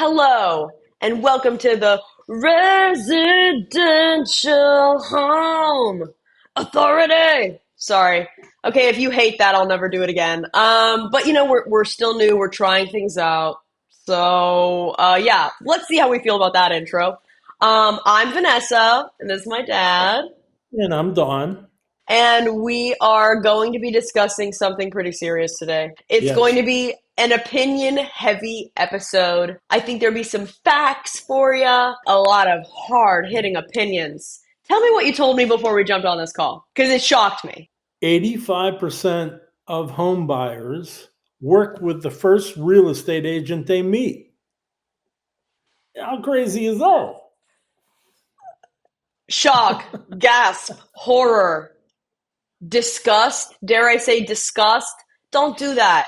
Hello, and welcome to the Residential Home Authority. Sorry. Okay, if you hate that, I'll never do it again. But we're still new. We're trying things out. So let's see how we feel about that intro. I'm Vanessa, and this is my dad. And I'm Don. And we are going to be discussing something pretty serious today. It's going Yes. to be an opinion heavy episode. I think there'll be some facts for you, a lot of hard hitting opinions. Tell me what you told me before we jumped on this call, because it shocked me. 85% of home buyers work with the first real estate agent they meet. How crazy is that? Shock, gasp, horror, disgust. Dare I say disgust? Don't do that.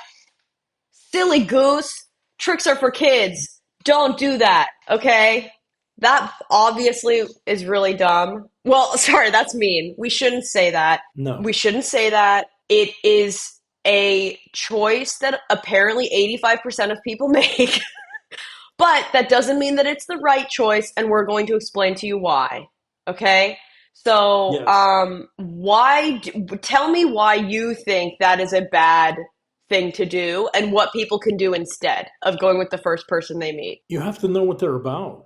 Silly goose. Tricks are for kids. Don't do that, okay? That obviously is really dumb. Well, sorry, that's mean. We shouldn't say that. No. We shouldn't say that. It is a choice that apparently 85% of people make. But that doesn't mean that it's the right choice, and we're going to explain to you why. Okay? So, Yes. tell me why you think that is a bad thing to do and what people can do instead of going with the first person they meet. You have to know what they're about.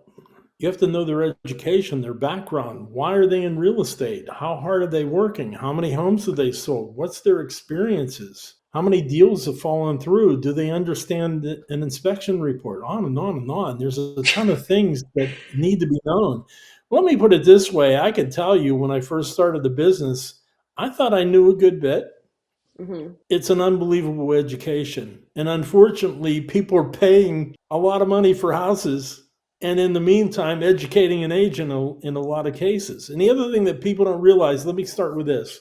You have to know their education, their background. Why are they in real estate? How hard are they working? How many homes have they sold? What's their experiences? How many deals have fallen through? Do they understand an inspection report? On and on and on. There's a ton of things that need to be known. Let me put it this way. I can tell you when I first started the business, I thought I knew a good bit. Hmm. It's an unbelievable education. And unfortunately, people are paying a lot of money for houses and in the meantime, educating an agent in a lot of cases. And the other thing that people don't realize, let me start with this.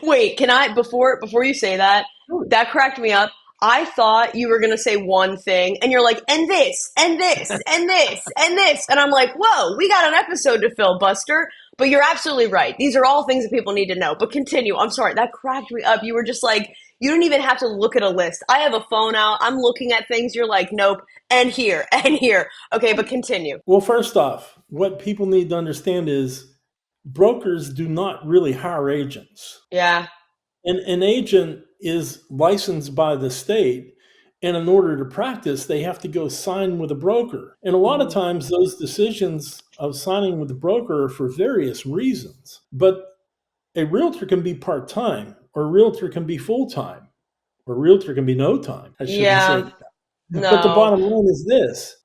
Wait, can I before you say that? Sure. That cracked me up. I thought you were gonna say one thing, and you're like, and this, and this, and this, and this, and I'm like, whoa, we got an episode to fill, Buster. But you're absolutely right. These are all things that people need to know. But continue. I'm sorry, that cracked me up. You were just like, you don't even have to look at a list. I have a phone out. I'm looking at things. You're like, nope, and here, and here. Okay, but continue. Well, first off, what people need to understand is brokers do not really hire agents. Yeah. An agent is licensed by the state, and in order to practice, they have to go sign with a broker. And a lot of Hmm. times, those decisions of signing with the broker are for various reasons. But a realtor can be part time, or a realtor can be full time, or a realtor can be no time. I shouldn't say Yeah. that. But the No. bottom line is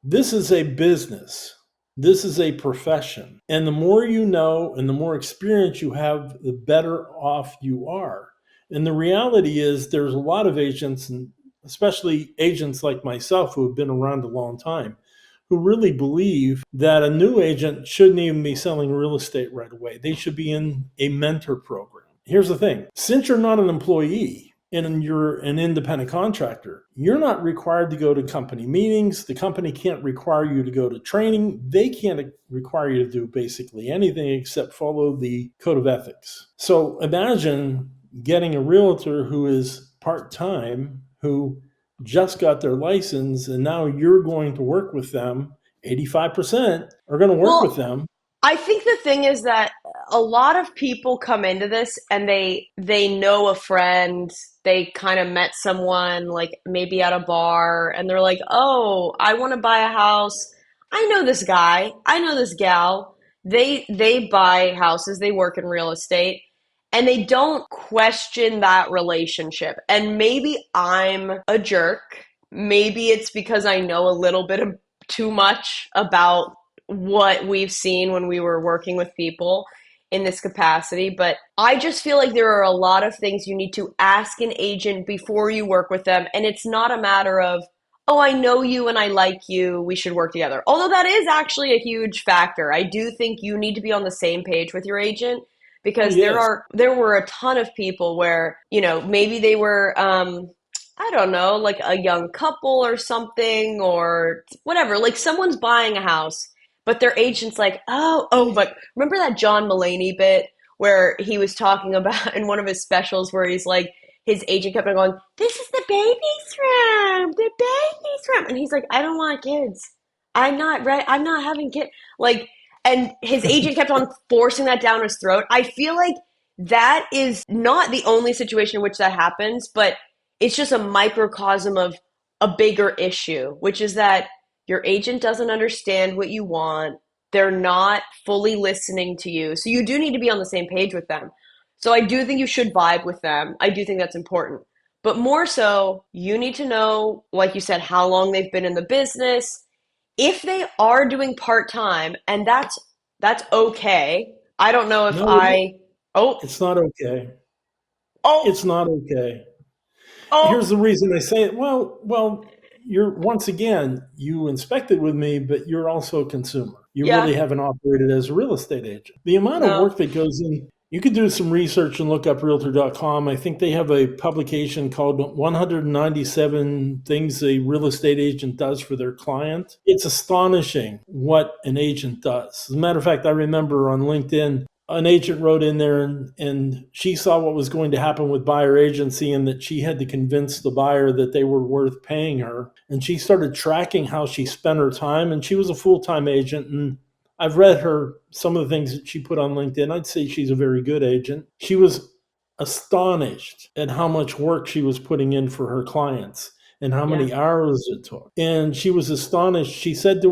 this is a business. This is a profession. And the more you know and the more experience you have, the better off you are. And the reality is, there's a lot of agents, and especially agents like myself who have been around a long time, who really believe that a new agent shouldn't even be selling real estate right away. They should be in a mentor program. Here's the thing, since you're not an employee and you're an independent contractor, you're not required to go to company meetings. The company can't require you to go to training. They can't require you to do basically anything except follow the code of ethics. So imagine getting a realtor who is part-time, who just got their license, and now you're going to work with them. 85% are going to work with Well, them. I think the thing is that a lot of people come into this and they know a friend, they kind of met someone like maybe at a bar and they're like, "Oh, I want to buy a house. I know this guy. I know this gal. They buy houses, they work in real estate." And they don't question that relationship. And maybe I'm a jerk. Maybe it's because I know a little bit of too much about what we've seen when we were working with people in this capacity, but I just feel like there are a lot of things you need to ask an agent before you work with them, and it's not a matter of, oh, I know you and I like you, we should work together. Although that is actually a huge factor. I do think you need to be on the same page with your agent Oh, because yes. there were a ton of people where, maybe they were I don't know, like a young couple or something or whatever. Like someone's buying a house, but their agent's like, but remember that John Mulaney bit where he was talking about in one of his specials where he's like, his agent kept on going, "This is the baby's room, the baby's room," and he's like, "I don't want kids. I'm not ready. I'm not having kids." Like, and his agent kept on forcing that down his throat. I feel like that is not the only situation in which that happens, but it's just a microcosm of a bigger issue, which is that your agent doesn't understand what you want. They're not fully listening to you. So you do need to be on the same page with them. So I do think you should vibe with them. I do think that's important. But more so, you need to know, like you said, how long they've been in the business. If they are doing part-time, and that's okay. I don't know if No, I oh, it's not okay. oh, It's not okay. Here's oh, the reason I say it. Well, you're once again, you inspected with me, but you're also a consumer. You really yeah, haven't operated as a real estate agent. The amount of no, work that goes in, you could do some research and look up realtor.com. I think they have a publication called 197 Things a Real Estate Agent Does for Their Client. It's astonishing what an agent does. As a matter of fact, I remember on LinkedIn, an agent wrote in there and she saw what was going to happen with buyer agency and that she had to convince the buyer that they were worth paying her. And she started tracking how she spent her time. And she was a full-time agent. And I've read her, some of the things that she put on LinkedIn. I'd say she's a very good agent. She was astonished at how much work she was putting in for her clients and how yeah, many hours it took. And she was astonished. She said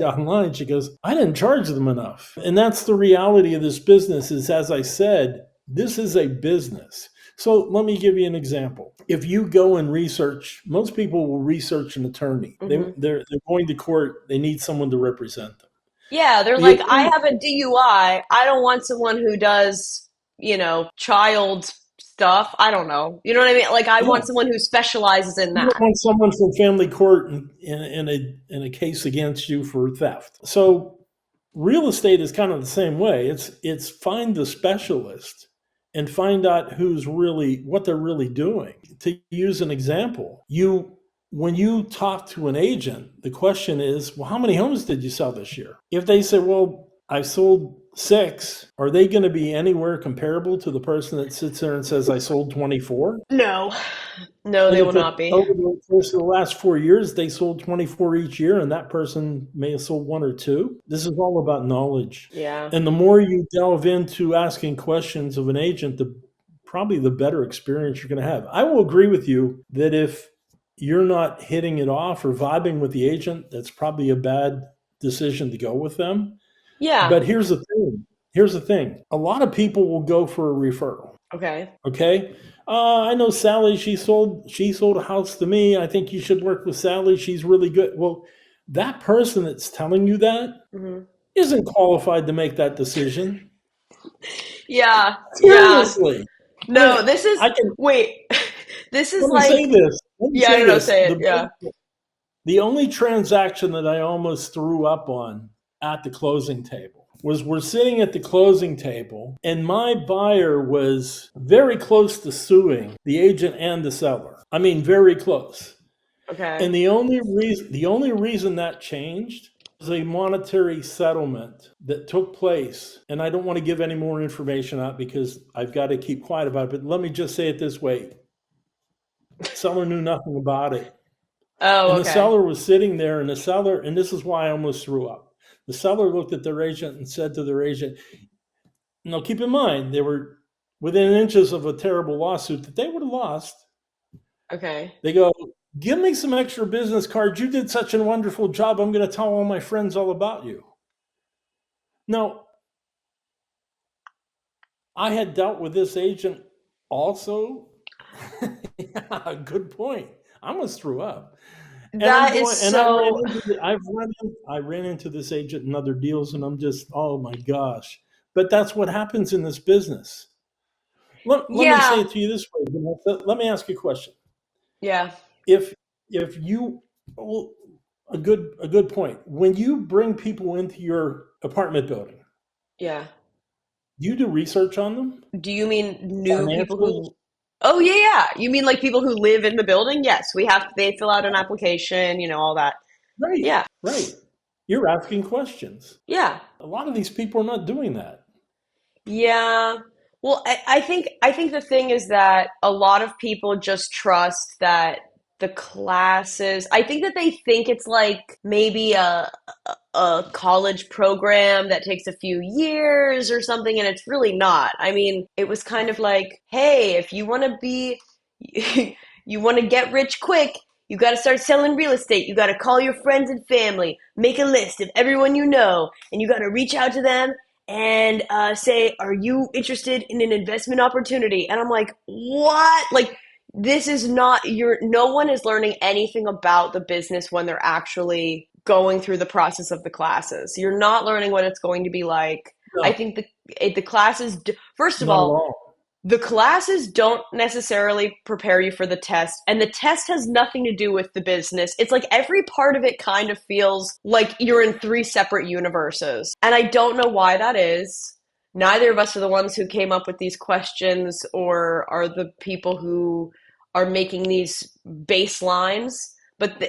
online, she goes, I didn't charge them enough. And that's the reality of this business is, as I said, this is a business. So let me give you an example. If you go and research, most people will research an attorney. hmm They're going to court. They need someone to represent them. yeah. They're The like, I attorney, have a DUI. I don't want someone who does, child stuff. I don't know. You know what I mean? Like, I yeah, want someone who specializes in you don't that. want someone from family court in a case against you for theft. So real estate is kind of the same way. It's find the specialist and find out who's really what they're really doing. To use an example, you when you talk to an agent, the question is, well, how many homes did you sell this year? If they say, well, I sold 6, are they going to be anywhere comparable to the person that sits there and says I sold 24? No, no, And they will if it not be. over the course of the last 4 years, they sold 24 each year, and that person may have sold 1 or 2. This is all about knowledge. Yeah. And the more you delve into asking questions of an agent, probably the better experience you're going to have. I will agree with you that if you're not hitting it off or vibing with the agent, that's probably a bad decision to go with them. Yeah. But here's the thing. Here's the thing. A lot of people will go for a referral. Okay. Okay. I know Sally. She sold a house to me. I think you should work with Sally. She's really good. Well, that person that's telling you that hmm isn't qualified to make that decision. Yeah. Yeah. Seriously. I mean, No, this is, I can wait, this is let me say like, this. Let me yeah, say no, no, this. say it. The Yeah. the only transaction that I almost threw up on at the closing table was we're sitting at the closing table and my buyer was very close to suing the agent and the seller. I mean, very close. Okay. And the only reason that changed was a monetary settlement that took place. And I don't want to give any more information out because I've got to keep quiet about it. But let me just say it this way. Seller knew nothing about it. Oh, And the okay. seller was sitting there, and and this is why I almost threw up. The seller looked at their agent and said to their agent, now keep in mind, they were within inches of a terrible lawsuit that they would have lost. Okay. They go, give me some extra business cards. You did such a wonderful job. I'm going to tell all my friends all about you. Now, I had dealt with this agent also. Yeah, good point. I almost threw up. And I'm That is going, and so, I ran into this agent in other deals, and I'm just, oh my gosh. But that's what happens in this business. Let me say yeah. it to you this way, Vanessa. Let me ask you a question. Yeah. If you, well, a good point. When you bring people into your apartment building, Yeah. do you do research on them Do you mean new people financially? who, oh, yeah, yeah. You mean like people who live in the building? Yes, they fill out an application, all that. Right, Yeah. right. You're asking questions. Yeah. A lot of these people are not doing that. Yeah. Well, I think the thing is that a lot of people just trust that the classes. I think that they think it's like maybe a college program that takes a few years or something, and it's really not. I mean, it was kind of like, hey, if you want to be, you want to get rich quick, you got to start selling real estate. You got to call your friends and family, make a list of everyone you know, and you got to reach out to them and say, "Are you interested in an investment opportunity?" And I'm like, "What?" Like, this is not your. No one is learning anything about the business when they're actually going through the process of the classes. You're not learning what it's going to be like. I No, think the classes. First of not at all, all. the classes don't necessarily prepare you for the test, and the test has nothing to do with the business. It's like every part of it kind of feels like you're in three separate universes. And I don't know why that is. Neither of us are the ones who came up with these questions or are the people who are making these baselines, but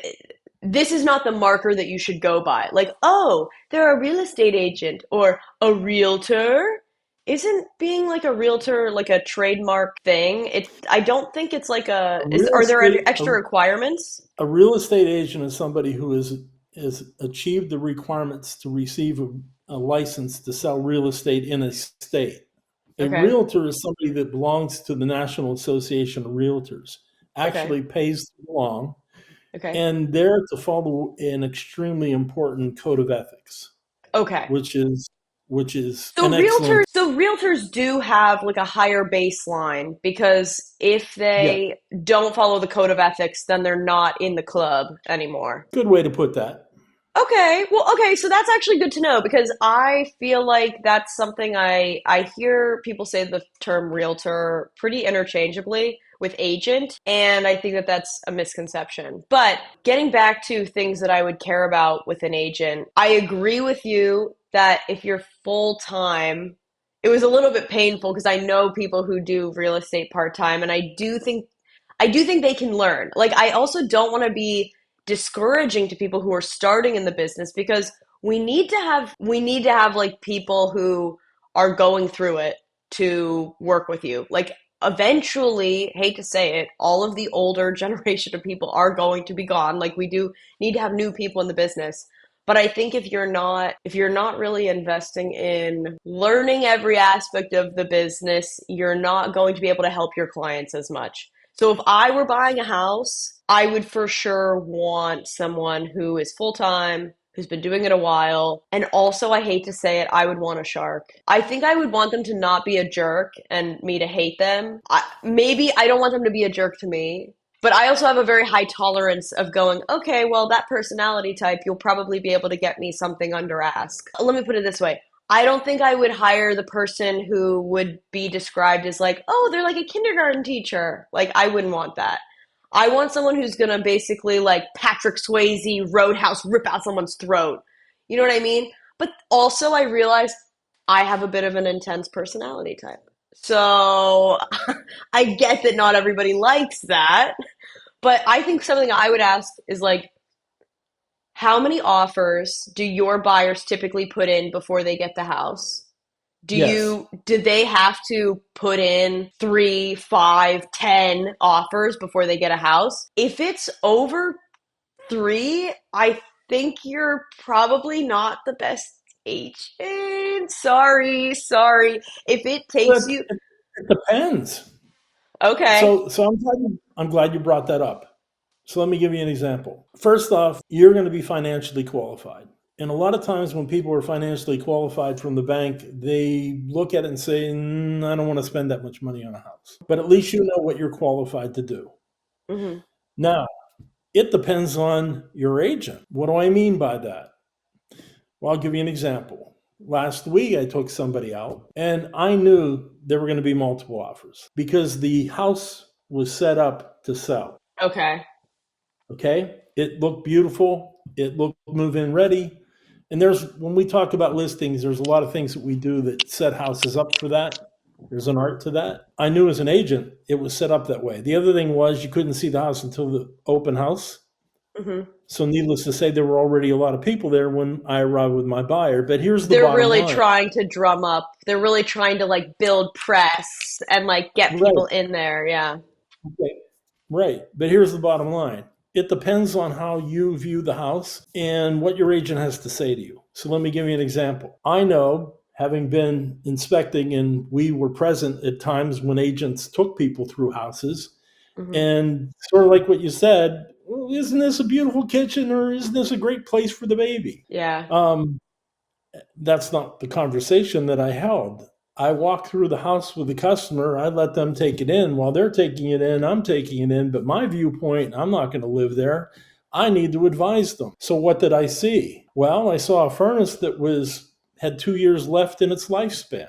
this is not the marker that you should go by. Like, oh, they're a real estate agent or a realtor. Isn't being like a realtor like a trademark thing? I don't think it's like A are real there estate a, extra requirements? a real estate agent is somebody who has achieved the requirements to receive a license to sell real estate in a state. A Okay. realtor is somebody that belongs to the National Association of Realtors, Okay. actually pays to belong, Okay. and they're to follow an extremely important code of ethics, Okay. which is an excellent. So realtors do have like a higher baseline because if Yeah, they don't follow the code of ethics, then they're not in the club anymore. good way to put that. Okay. Well, okay, so that's actually good to know because I feel like that's something I hear people say the term realtor pretty interchangeably with agent, and I think that that's a misconception. But getting back to things that I would care about with an agent, I agree with you that if you're full time, it was a little bit painful because I know people who do real estate part time, and I do think they can learn. Like, I also don't want to be discouraging to people who are starting in the business because we need to have like people who are going through it to work with you. Like, eventually, hate to say it, all of the older generation of people are going to be gone. Like, we do need to have new people in the business. But I think if you're not really investing in learning every aspect of the business, you're not going to be able to help your clients as much. So if I were buying a house, I would for sure want someone who is full time, who's been doing it a while. And also, I hate to say it, I would want a shark. I think I would want them to not be a jerk and me to hate them. Maybe I don't want them to be a jerk to me. But I also have a very high tolerance of going, okay, well, that personality type, you'll probably be able to get me something under ask. Let me put it this way. I don't think I would hire the person who would be described as like, oh, they're like a kindergarten teacher. Like, I wouldn't want that. I want someone who's gonna basically like Patrick Swayze Roadhouse rip out someone's throat. You know what I mean? But also, I realize I have a bit of an intense personality type. So I get that not everybody likes that. But I think something I would ask is like, how many offers do your buyers typically put in before they get the house? Yes. Do they have to put in 3, 5, 10 offers before they get a house? If it's over three, I think you're probably not the best agent. Sorry, sorry. If it takes But you, it depends. okay, So I'm glad you brought that up. So let me give you an example. First off, you're going to be financially qualified. And a lot of times when people are financially qualified from the bank, they look at it and say, I don't want to spend that much money on a house. But at least you know what you're qualified to do. hmm, Now, it depends on your agent. What do I mean by that? Well, I'll give you an example. Last week, I took somebody out, and I knew there were going to be multiple offers because the house was set up to sell. okay, Okay. It looked beautiful. It looked move in ready. And when we talk about listings, there's a lot of things that we do that set houses up for that. There's an art to that. I knew as an agent, it was set up that way. The other thing was you couldn't see the house until the open house. hmm, So needless to say, there were already a lot of people there when I arrived with my buyer. But here's the They're bottom really line. trying to drum up. They're really trying to like build press and like get Right. people in there. Yeah. Okay. Right. But here's the bottom line. It depends on how you view the house and what your agent has to say to you. So let me give you an example. I know, having been inspecting, and we were present at times when agents took people through houses, Hmm. and sort of like what you said, well, isn't this a beautiful kitchen, or isn't this a great place for the baby? Yeah. Um, that's not the conversation that I held. I walk through the house with the customer. I let them take it in. While they're taking it in, I'm taking it in. But my viewpoint, I'm not going to live there. I need to advise them. So what did I see? Well, I saw a furnace that was had 2 years left in its lifespan.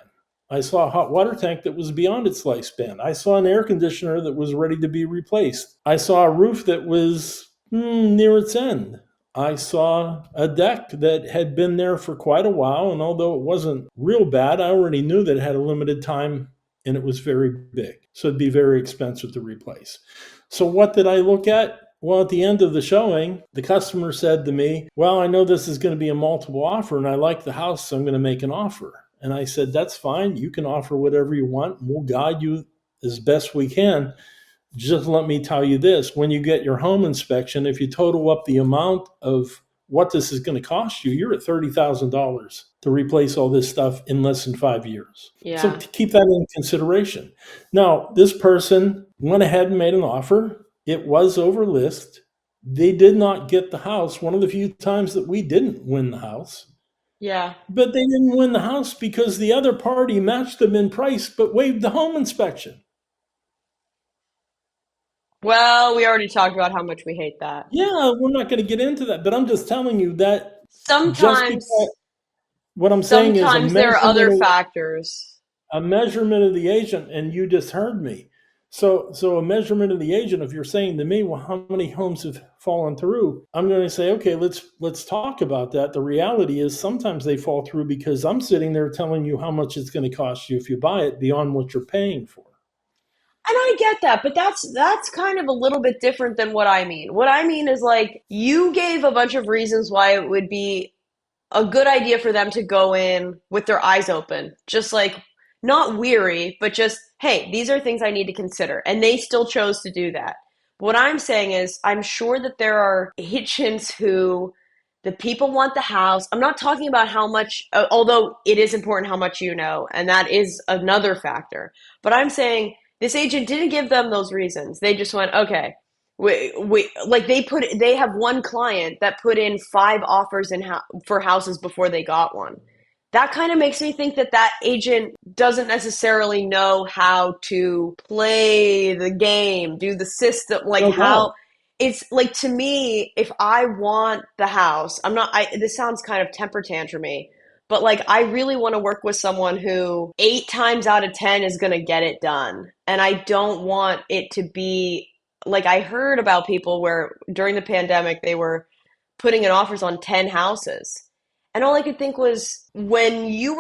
I saw a hot water tank that was beyond its lifespan. I saw an air conditioner that was ready to be replaced. I saw a roof that was near its end. I saw a deck that had been there for quite a while, and although it wasn't real bad, I already knew that it had a limited time and it was very big. So it'd be very expensive to replace. So what did I look at? Well, at the end of the showing, the customer said to me, well, I know this is going to be a multiple offer and I like the house, so I'm going to make an offer. And I said, that's fine. You can offer whatever you want. We'll guide you as best we can. Just let me tell you this, when you get your home inspection, if you total up the amount of what this is going to cost you, you're at $30,000 to replace all this stuff in less than 5 years. So Yeah. keep that in consideration. Now, this person went ahead and made an offer. It was over list. They did not get the house, one of the few times that we didn't win the house. Yeah. But they didn't win the house because the other party matched them in price but waived the home inspection. Well, we already talked about how much we hate that. Yeah, we're not going to get into that, but I'm just telling you that just because Sometimes, what I'm saying is sometimes there are other factors. a measurement of the agent, and you just heard me. So a measurement of the agent. If you're saying to me, well, how many homes have fallen through? I'm going to say, okay, let's talk about that. The reality is sometimes they fall through because I'm sitting there telling you how much it's going to cost you if you buy it beyond what you're paying for. And I get that, but that's kind of a little bit different than what I mean. What I mean is like you gave a bunch of reasons why it would be a good idea for them to go in with their eyes open, just like not weary, but just, hey, these are things I need to consider. And they still chose to do that. What I'm saying is, I'm sure that there are agents who the people want the house. I'm not talking about how much, although it is important how much you know, and that is another factor. But I'm saying this agent didn't give them those reasons. They just went, okay, we like they have one client that put in 5 offers for houses before they got one. That kind of makes me think that that agent doesn't necessarily know how to play the game, do the system, like No doubt. how it's like to me, if I want the house, I'm not, this sounds kind of temper tantrumy, but like I really want to work with someone who 8 times out of 10 is going to get it done. And I don't want it to be like I heard about people where during the pandemic they were putting in offers on 10 houses. And all I could think was when you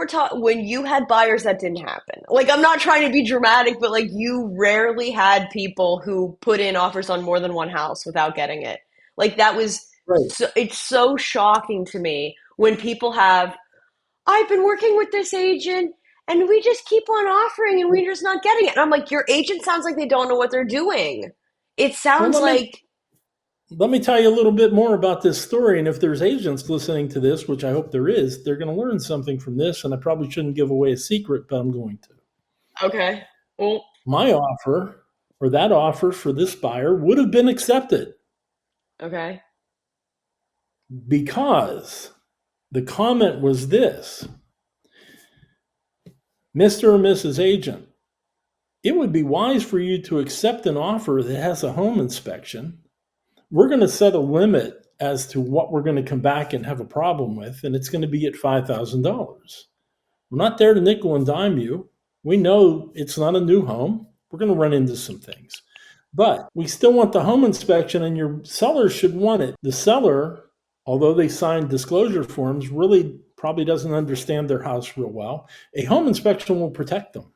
had buyers that didn't happen. Like I'm not trying to be dramatic, but like you rarely had people who put in offers on more than one house without getting it. Like that was Right. it's so shocking to me when people have I've been working with this agent and we just keep on offering and we're just not getting it. And I'm like, your agent sounds like they don't know what they're doing. It Well, sounds like, let me tell you a little bit more about this story. And if there's agents listening to this, which I hope there is, they're going to learn something from this. And I probably shouldn't give away a secret, but I'm going to. okay, well, My offer, or that offer for this buyer, would have been accepted okay, because the comment was this: Mr. or Mrs. Agent, it would be wise for you to accept an offer that has a home inspection. We're going to set a limit as to what we're going to come back and have a problem with, and it's going to be at $5,000. We're not there to nickel and dime you. We know it's not a new home. We're going to run into some things. But we still want the home inspection, and your seller should want it. The seller, although they signed disclosure forms, really probably doesn't understand their house real well. A home inspection will protect them.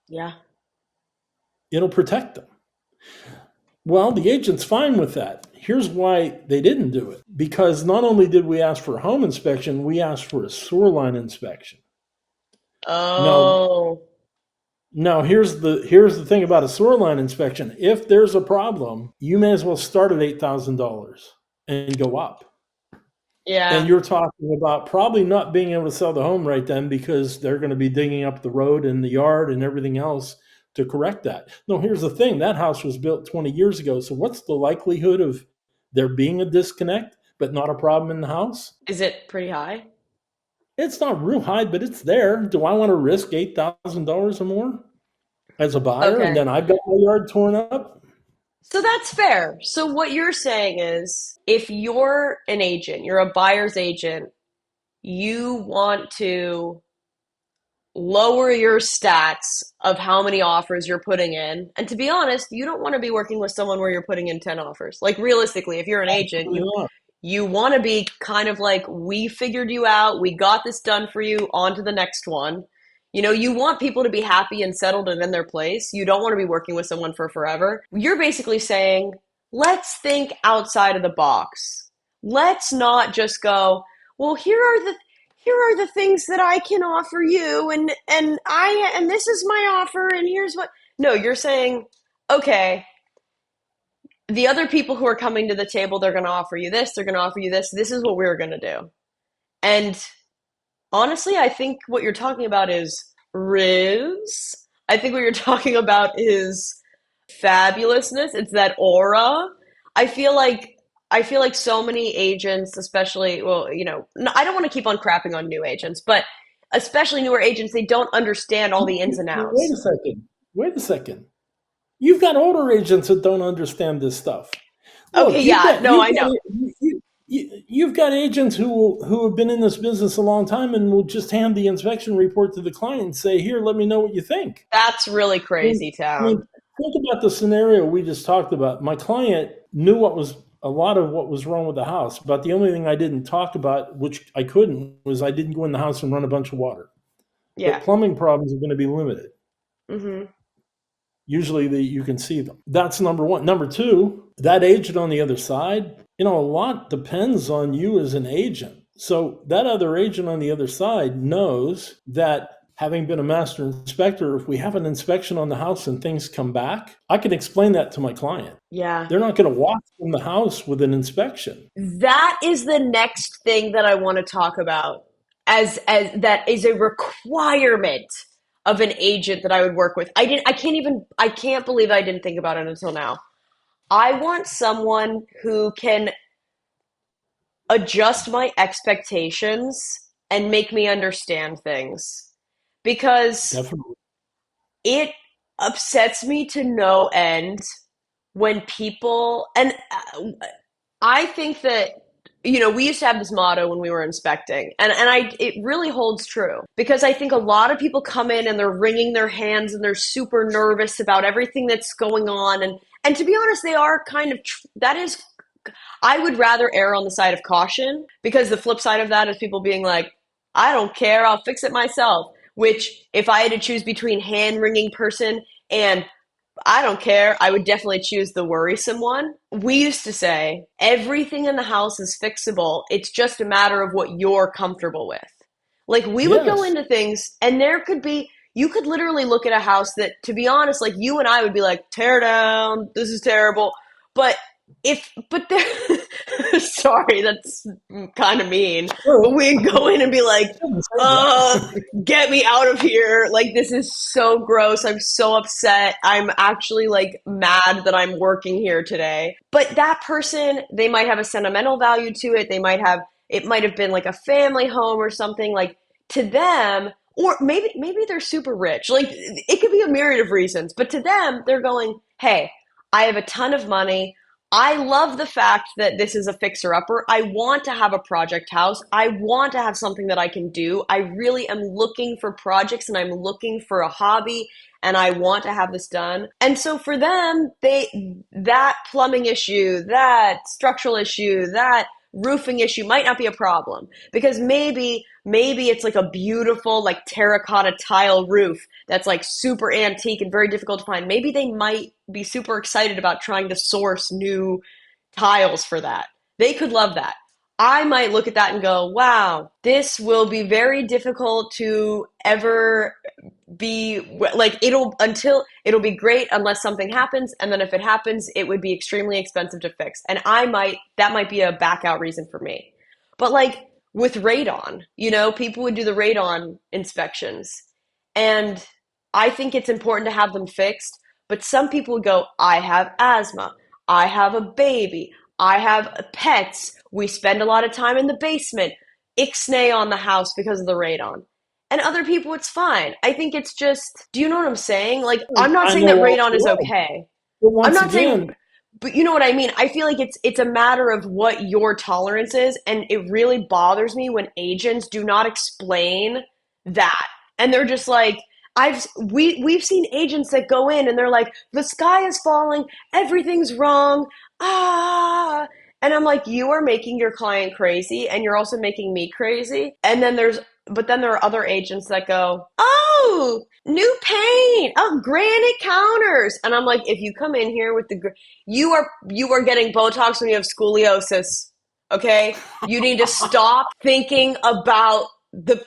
yeah, It'll protect them. Well, the agent's fine with that. Here's why they didn't do it. Because not only did we ask for a home inspection, we asked for a sewer line inspection. Now, Oh, now here's the thing about a sewer line inspection. If there's a problem, you may as well start at $8,000 and go up. And yeah. you're talking about probably not being able to sell the home right then because they're going to be digging up the road and the yard and everything else to correct that. No, here's the thing, that house was built 20 years ago. So what's the likelihood of there being a disconnect, but not a problem in the house? Is it pretty high? It's not real high, but it's there. Do I want to risk $8,000 or more as a buyer? And Okay. then I've got my yard torn up? So that's fair. So what you're saying is if you're an agent, you're a buyer's agent, you want to lower your stats of how many offers you're putting in. And to be honest, you don't want to be working with someone where you're putting in 10 offers. Like realistically, if you're an agent, Absolutely not. you want to be kind of like, we figured you out, we got this done for you, on to the next one. You know, you want people to be happy and settled and in their place. You don't want to be working with someone for forever. You're basically saying, let's think outside of the box. Let's not just go, well, here are the things that I can offer you and this is my offer and here's what. No, you're saying, okay, the other people who are coming to the table, they're going to offer you this, they're going to offer you this. This is what we're going to do. And honestly, I think what you're talking about is riz. I think what you're talking about is fabulousness. It's that aura. I feel like I feel like so many agents, especially, well, I don't want to keep on crapping on new agents, but especially newer agents, they don't understand all the ins and Wait a outs. second. Wait a second. You've got older agents that don't understand this stuff. Okay, Look, yeah, no, I know. you've got agents who have been in this business a long time and will just hand the inspection report to the client and say, "Here, let me know what you think." That's really I mean, crazy I mean, town. think about the scenario we just talked about. My client knew what was a lot of what was wrong with the house, but the only thing I didn't talk about, which I couldn't, was I didn't go in the house and run a bunch of water. But Yeah. plumbing problems are going to be limited. Hmm. Usually you can see them. That's number one. Number two, that agent on the other side, a lot depends on you as an agent. So that other agent on the other side knows that having been a master inspector, if we have an inspection on the house and things come back, I can explain that to my client. Yeah. They're not going to walk from the house with an inspection. That is the next thing that I want to talk about as that is a requirement of an agent that I would work with. I can't believe I didn't think about it until now. I want someone who can adjust my expectations and make me understand things because Definitely. it upsets me to no end when people and I think that we used to have this motto when we were inspecting, and it really holds true because I think a lot of people come in and they're wringing their hands and they're super nervous about everything that's going on, and to be honest, they are kind of that is. I would rather err on the side of caution because the flip side of that is people being like, I don't care, I'll fix it myself. Which, if I had to choose between hand wringing person and I don't care. I would definitely choose the worrisome one. We used to say everything in the house is fixable. It's just a matter of what you're comfortable with. Like we would go Yes. into things and you could literally look at a house that, to be honest, like you and I would be like, tear down, this is terrible. But but there, sorry, that's kind of mean. But Sure. we'd go in and be like, Shouldn't say uh, that. get me out of here. Like, this is so gross. I'm so upset. I'm actually like mad that I'm working here today. But that person, they might have a sentimental value to it. It might have been like a family home or something like to them, or maybe they're super rich. Like, it could be a myriad of reasons, but to them, they're going, hey, I have a ton of money. I love the fact that this is a fixer upper. I want to have a project house. I want to have something that I can do. I really am looking for projects and I'm looking for a hobby and I want to have this done. And so for them, that plumbing issue, that structural issue, that roofing issue might not be a problem because maybe it's like a beautiful like terracotta tile roof that's like super antique and very difficult to find. Maybe they might be super excited about trying to source tiles for that. They could love that. I might look at that and go, wow, this will be very difficult to ever be like it'll be great unless something happens, and then if it happens it would be extremely expensive to fix, and I might that might be a back out reason for me. But like with radon, people would do the radon inspections, and I think it's important to have them fixed, but some people would go, I have asthma, I have a baby, I have pets, we spend a lot of time in the basement, ixnay on the house because of the radon. And other people, it's fine. I think it's just, do you know what I'm saying? Like, I'm not I saying know that all radon too is well. okay. But I'm once not saying, again, but you know what I mean? I feel like it's a matter of what your tolerance is, and it really bothers me when agents do not explain that. And they're just like, we've seen agents that go in and they're like, the sky is falling, everything's wrong. Ah, and I'm like, you are making your client crazy and you're also making me crazy. But then there are other agents that go, oh, new paint, oh, granite counters. And I'm like, if you come in here with you are getting Botox when you have scoliosis. Okay? You need to stop thinking about the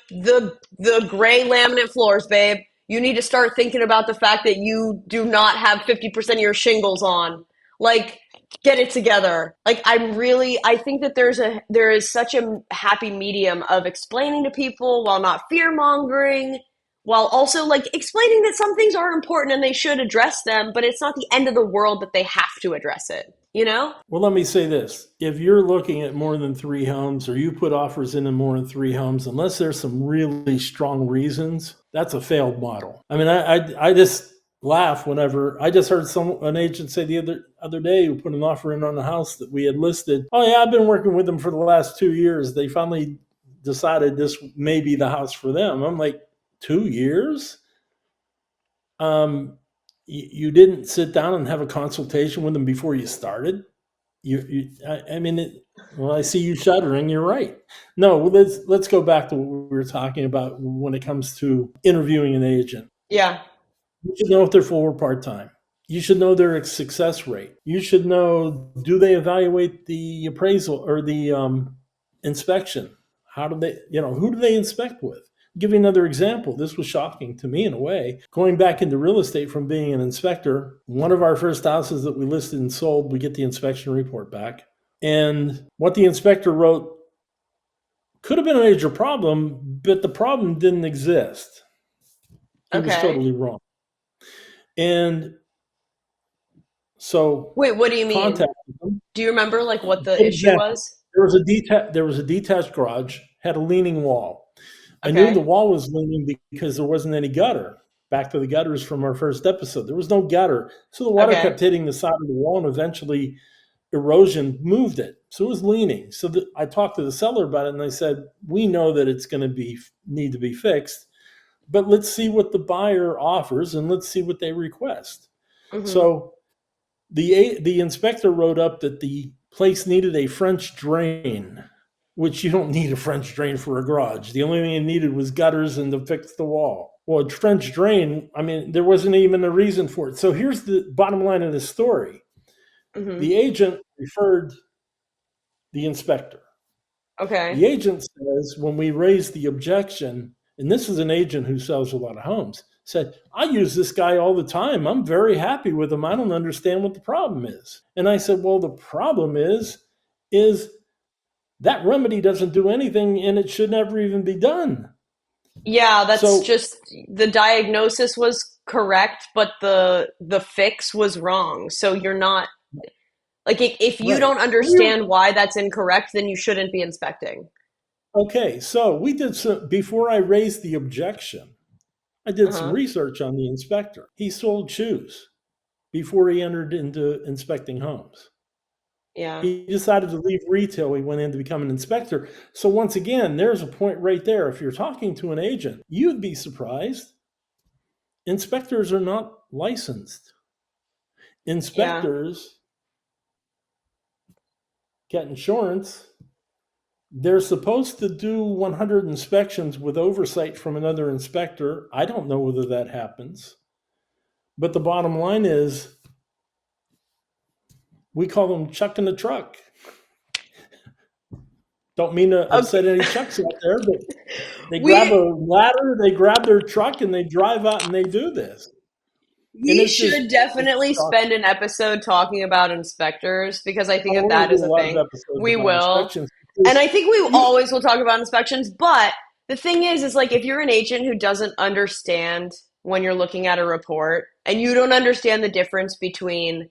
gray laminate floors, babe. You need to start thinking about the fact that you do not have 50% of your shingles on. Like, get it together. Like, I think that there is such a happy medium of explaining to people while not fear mongering, while also like explaining that some things are important and they should address them, but it's not the end of the world that they have to address it, you know? well, let me say this. If you're looking at more than three homes or you put offers into more than three homes, unless there's some really strong reasons, that's a failed model. I mean, I just laugh whenever I just heard an agent say the other day who put an offer in on a house that we had listed. Oh yeah, I've been working with them for the last 2 years. They finally decided this may be the house for them. I'm like, 2 years? You didn't sit down and have a consultation with them before you started? I mean, well, I see you shuddering. You're right. No, well, let's go back to what we were talking about when it comes to interviewing an agent. Yeah. You should know if they're full or part time. You should know their success rate. You should know, do they evaluate the appraisal or the inspection? How do they, who do they inspect with? Give you another example. This was shocking to me in a way. Going back into real estate from being an inspector, one of our first houses that we listed and sold, we get the inspection report back. And what the inspector wrote could have been a major problem, but the problem didn't exist. He was Okay. totally wrong. And so Wait, what do you mean? contacted them. Do you remember like what the Good issue example. was? There was a detached garage, had a leaning wall. I knew the Okay. wall was leaning because there wasn't any gutter. Back to the gutters from our first episode. There was no gutter. So the water Okay. kept hitting the side of the wall and eventually erosion moved it. So it was leaning. So I talked to the seller about it and I said, we know that it's going to need to be fixed, but let's see what the buyer offers and let's see what they request. Mm-hmm. So the inspector wrote up that the place needed a French drain, which you don't need a French drain for a garage. The only thing it needed was gutters and to fix the wall. Well, a French drain, I mean, there wasn't even a reason for it. So here's the bottom line of the story. Mm-hmm. The agent referred the inspector. Okay. The agent says, when we raised the objection, and this is an agent who sells a lot of homes, said, I use this guy all the time. I'm very happy with him. I don't understand what the problem is. And I said, well, the problem is that remedy doesn't do anything and it should never even be done. Yeah, that's So, just the diagnosis was correct, but the fix was wrong. So you're not like if you right. don't understand why that's incorrect, then you shouldn't be inspecting. Okay, so we did some, before I raised the objection, I did some Uh-huh. research on the inspector. He sold shoes before he entered into inspecting homes. Yeah. He decided to leave retail. He went in to become an inspector. So once again, there's a point right there. If you're talking to an agent, you'd be surprised. Inspectors are not licensed. Yeah. Inspectors get insurance. They're supposed to do 100 inspections with oversight from another inspector. I don't know whether that happens. But the bottom line is We call them chuck in the truck. Don't mean to Okay. upset any chucks out there, but they grab we a ladder, they grab their truck, and they drive out and they do this. And we should it's definitely shocking. spend an episode talking about inspectors because I think Oh, that we're going that to is do a a lot of thing. episodes We about will. inspections And because I think we you, always will talk about inspections, but the thing is like if you're an agent who doesn't understand when you're looking at a report and you don't understand the difference between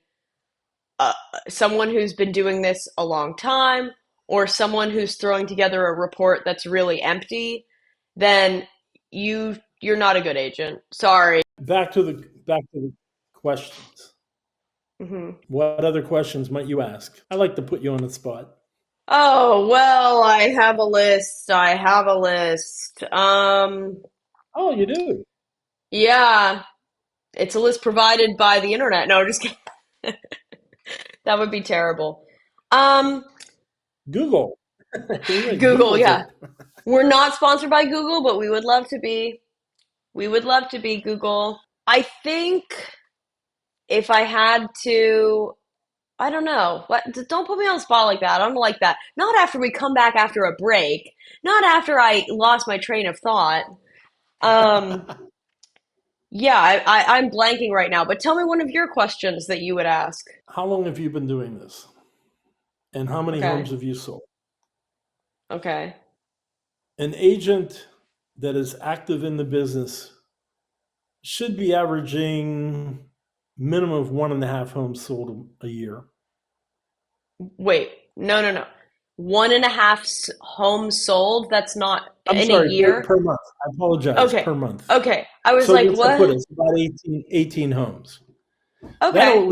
uh, someone who's been doing this a long time or someone who's throwing together a report that's really empty, then you're not a good agent. Sorry. back to the questions. Hmm. What other questions might you ask? I like to put you on the spot. Oh, well, I have a list. I have a list. Oh, you do. Yeah, it's a list provided by the internet. No, just kidding. That would be terrible. Um, Google. It Google, Google's yeah. it. We're not sponsored by Google, but we would love to be. We would love to be Google. I think if I had to, I don't know. What? Don't put me on the spot like that. I don't like that. Not after we come back after a break. Not after I lost my train of thought. Um, yeah, I'm blanking right now. But tell me one of your questions that you would ask. How long have you been doing this? And how many homes Okay. have you sold? Okay. An agent that is active in the business should be averaging minimum of 1.5 homes sold a year. Wait. No, no, no. One and a half homes sold. That's not I'm in a sorry, year. per month. I apologize, Okay. per month. Okay. I was So like, what's that put what? us? About 18 homes. Okay.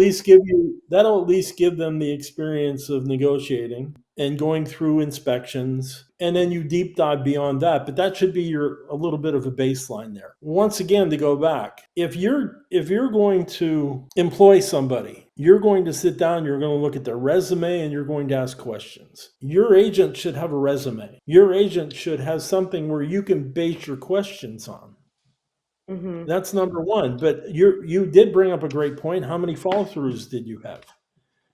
That'll at least give them the experience of negotiating and going through inspections, and then you deep dive beyond that. But that should be your a little bit of a baseline there. Once again, to go back, if you're going to employ somebody, you're going to sit down, you're going to look at their resume, and you're going to ask questions. Your agent should have a resume. Your agent should have something where you can base your questions on. Mm-hmm. That's number one. But you did bring up a great point. How many fall throughs did you have,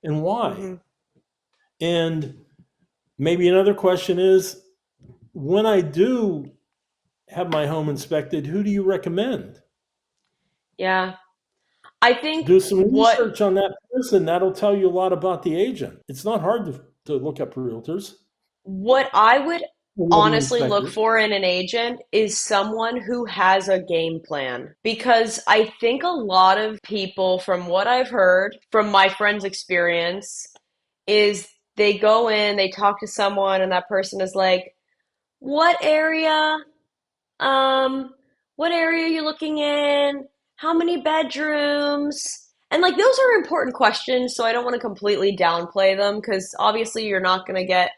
and why? Mm-hmm. And maybe another question is, when I do have my home inspected, who do you recommend? Yeah. I think Do some what research on that person. That'll tell you a lot about the agent. It's not hard to look up realtors what I would or living honestly look inspectors. for in an agent is someone who has a game plan. Because I think a lot of people, from what I've heard from my friends' experience, is they go in, they talk to someone, and that person is like, what area? Um, what area are you looking in? How many bedrooms? And like those are important questions, so I don't want to completely downplay them because obviously you're not going to get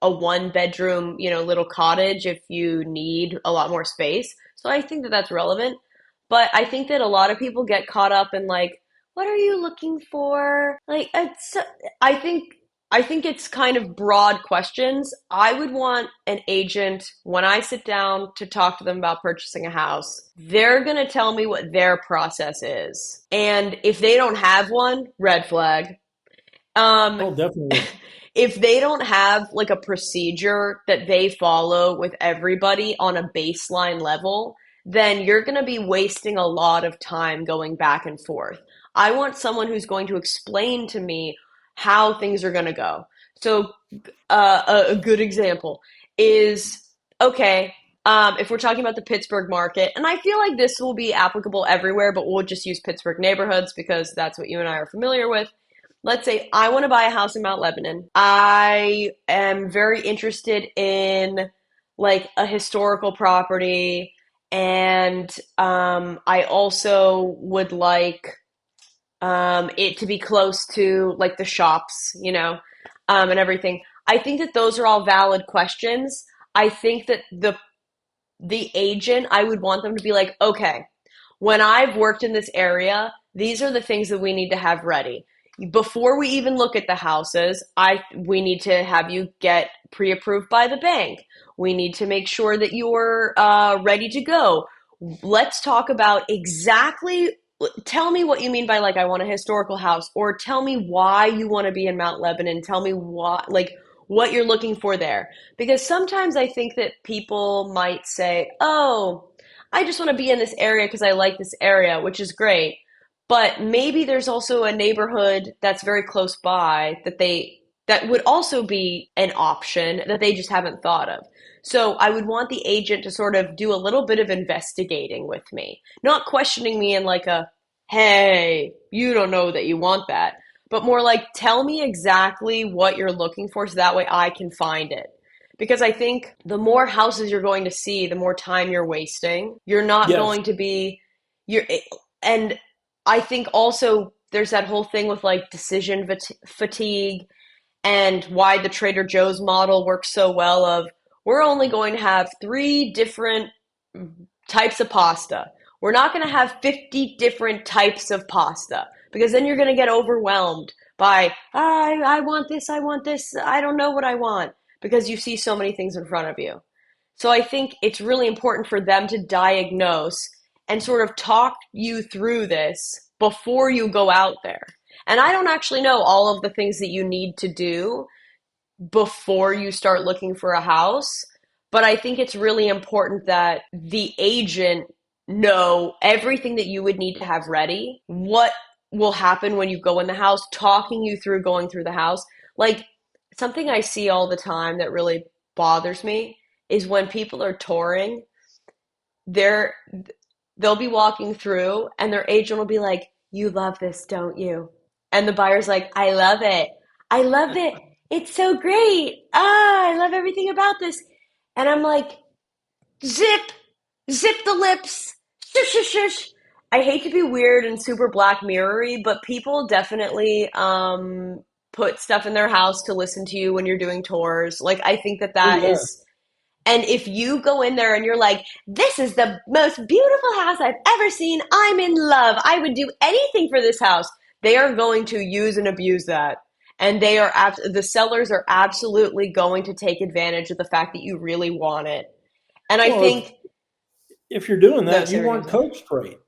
a one bedroom, little cottage if you need a lot more space. So I think that that's relevant. But I think that a lot of people get caught up in like, what are you looking for? Like I think I think it's kind of broad questions. I would want an agent when I sit down to talk to them about purchasing a house. They're going to tell me what their process is. And if they don't have one, red flag. Um, Oh, definitely. if they don't have like a procedure that they follow with everybody on a baseline level, then you're going to be wasting a lot of time going back and forth. I want someone who's going to explain to me how things are going to go. So, a good example is okay. If we're talking about the Pittsburgh market, and I feel like this will be applicable everywhere, but we'll just use Pittsburgh neighborhoods because that's what you and I are familiar with. Let's say I want to buy a house in Mount Lebanon. I am very interested in like a historical property, and I also would like it to be close to like the shops, and everything. I think that those are all valid questions. I think that the agent, I would want them to be like, okay, when I've worked in this area, these are the things that we need to have ready. Before we even look at the houses, we need to have you get pre-approved by the bank. We need to make sure that you're ready to go. Let's talk about exactly tell me what you mean by like I want a historical house, or tell me why you want to be in Mount Lebanon. Tell me what you're looking for there. Because sometimes I think that people might say, "Oh, I just want to be in this area because I like this area," which is great. But maybe there's also a neighborhood that's very close by that would also be an option that they just haven't thought of. So I would want the agent to sort of do a little bit of investigating with me, not questioning me in like a, hey, you don't know that you want that, but more like, tell me exactly what you're looking for so that way I can find it. Because I think the more houses you're going to see, the more time you're wasting. You're not Yes. going to be, you're, and I think also there's that whole thing with like decision fatigue and why the Trader Joe's model works so well of we're only going to have three different types of pasta. We're not going to have 50 different types of pasta because then you're going to get overwhelmed by, I want this, I don't know what I want because you see so many things in front of you. So I think it's really important for them to diagnose and sort of talk you through this before you go out there. And I don't actually know all of the things that you need to do before you start looking for a house. But I think it's really important that the agent know everything that you would need to have ready, what will happen when you go in the house, talking you through going through the house. Like something I see all the time that really bothers me is when people are touring, they're they'll be walking through and their agent will be like, "You love this, don't you?" And the buyer's like, "I love it. I love it. It's so great. I love everything about this." And I'm like, "Zip, zip the lips. Shush, shush, shush." I hate to be weird and super Black Mirror-y, but people definitely put stuff in their house to listen to you when you're doing tours. Like, I think that Oh, that yeah. is and if you go in there and you're like, this is the most beautiful house I've ever seen, I'm in love, I would do anything for this house, they are going to use and abuse that. And the sellers are absolutely going to take advantage of the fact that you really want it. And I Well, think, if you're doing no, that, say you what you're want gonna say. coached right.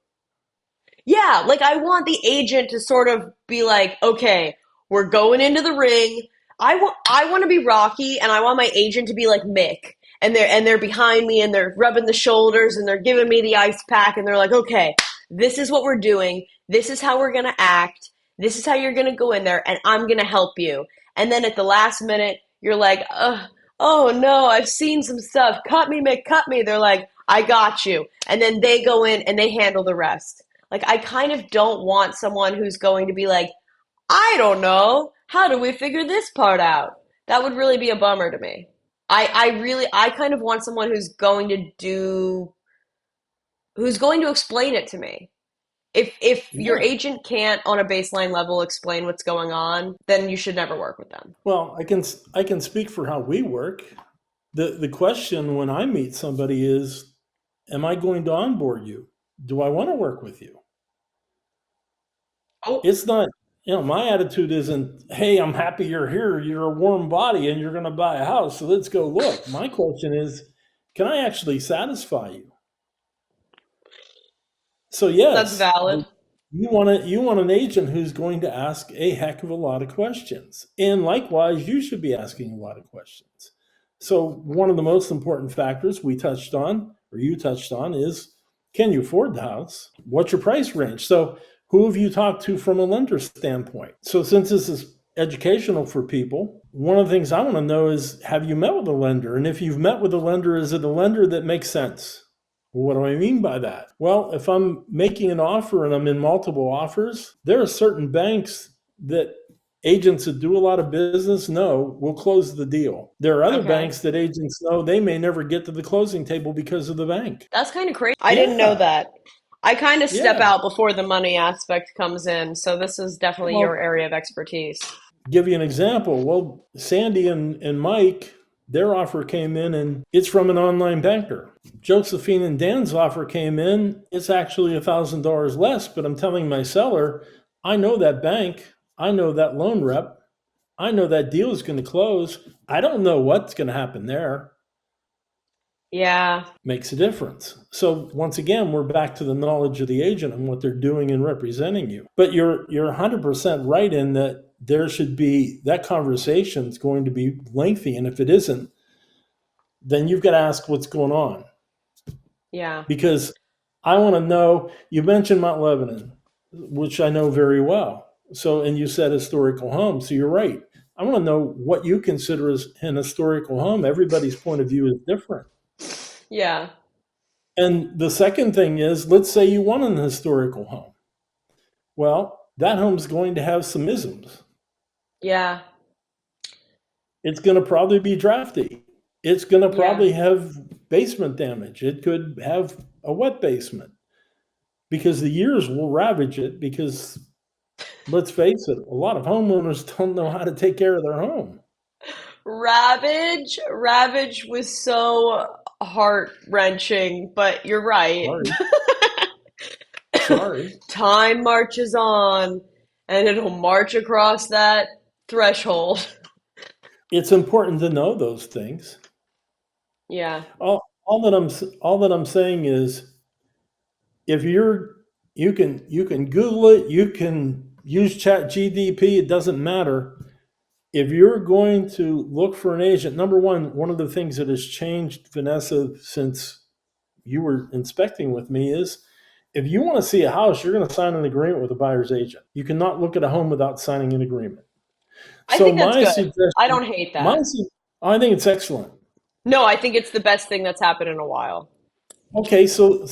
Yeah, like I want the agent to sort of be like, okay, we're going into the ring. I want to be Rocky, and I want my agent to be like Mick, and they're behind me, and they're rubbing the shoulders, and they're giving me the ice pack, and they're like, okay, this is what we're doing. This is how we're gonna act. This is how you're gonna go in there, and I'm gonna help you. And then at the last minute, you're like, oh no, I've seen some stuff. Cut me, Mick, cut me. They're like, I got you, and then they go in and they handle the rest. Like, I kind of don't want someone who's going to be like, I don't know. How do we figure this part out? That would really be a bummer to me. I kind of want someone who's going to explain it to me. If your Yeah. agent can't on a baseline level explain what's going on, then you should never work with them. Well, I can speak for how we work. The question when I meet somebody is, am I going to onboard you? Do I want to work with you? Oh, It's not, my attitude isn't, hey, I'm happy you're here. You're a warm body and you're going to buy a house. So let's go look. My question is, can I actually satisfy you? So that's yes, valid. you want an agent who's going to ask a heck of a lot of questions. And likewise, you should be asking a lot of questions. So one of the most important factors we touched on, or you touched on, is can you afford the house? What's your price range? So who have you talked to from a lender standpoint? So since this is educational for people, one of the things I want to know is have you met with a lender? And if you've met with a lender, is it a lender that makes sense? What do I mean by that? Well, if I'm making an offer and I'm in multiple offers, there are certain banks that agents that do a lot of business know will close the deal. There are other Okay. banks that agents know they may never get to the closing table because of the bank. That's kind of crazy. I didn't know Yeah, that. I kind of step yeah. out before the money aspect comes in, so this is definitely your Well, area of expertise. give you an example. Well, Sandy and Mike, their offer came in and it's from an online banker. Josephine and Dan's offer came in, it's actually $1,000 less, but I'm telling my seller, I know that bank, I know that loan rep, I know that deal is going to close. I don't know what's going to happen there. Yeah. Makes a difference. So once again, we're back to the knowledge of the agent and what they're doing and representing you. But you're 100% right in that there should be that conversation is going to be lengthy, and if it isn't, then you've got to ask what's going on. Yeah. Because I want to know, you mentioned Mount Lebanon, which I know very well. So, and you said historical home. So you're right. I want to know what you consider as an historical home. Everybody's point of view is different. Yeah. And the second thing is, let's say you want an historical home. Well, that home's going to have some isms. Yeah. It's going to probably be drafty. It's going to Yeah. probably have basement damage. It could have a wet basement because the years will ravage it. Because let's face it, a lot of homeowners don't know how to take care of their home. Ravage. Ravage was so heart wrenching, but you're right. Sorry. Sorry. Time marches on and it'll march across that threshold. It's important to know those things. Yeah. All that I'm saying is, if you can Google it, you can use Chat GDP, it doesn't matter. If you're going to look for an agent, number one of the things that has changed, Vanessa, since you were inspecting with me is, if you want to see a house, you're going to sign an agreement with a buyer's agent. You cannot look at a home without signing an agreement. I So think that's my good. I suggestion, don't hate my that. I think it's excellent. No, I think it's the best thing that's happened in a while. Okay, so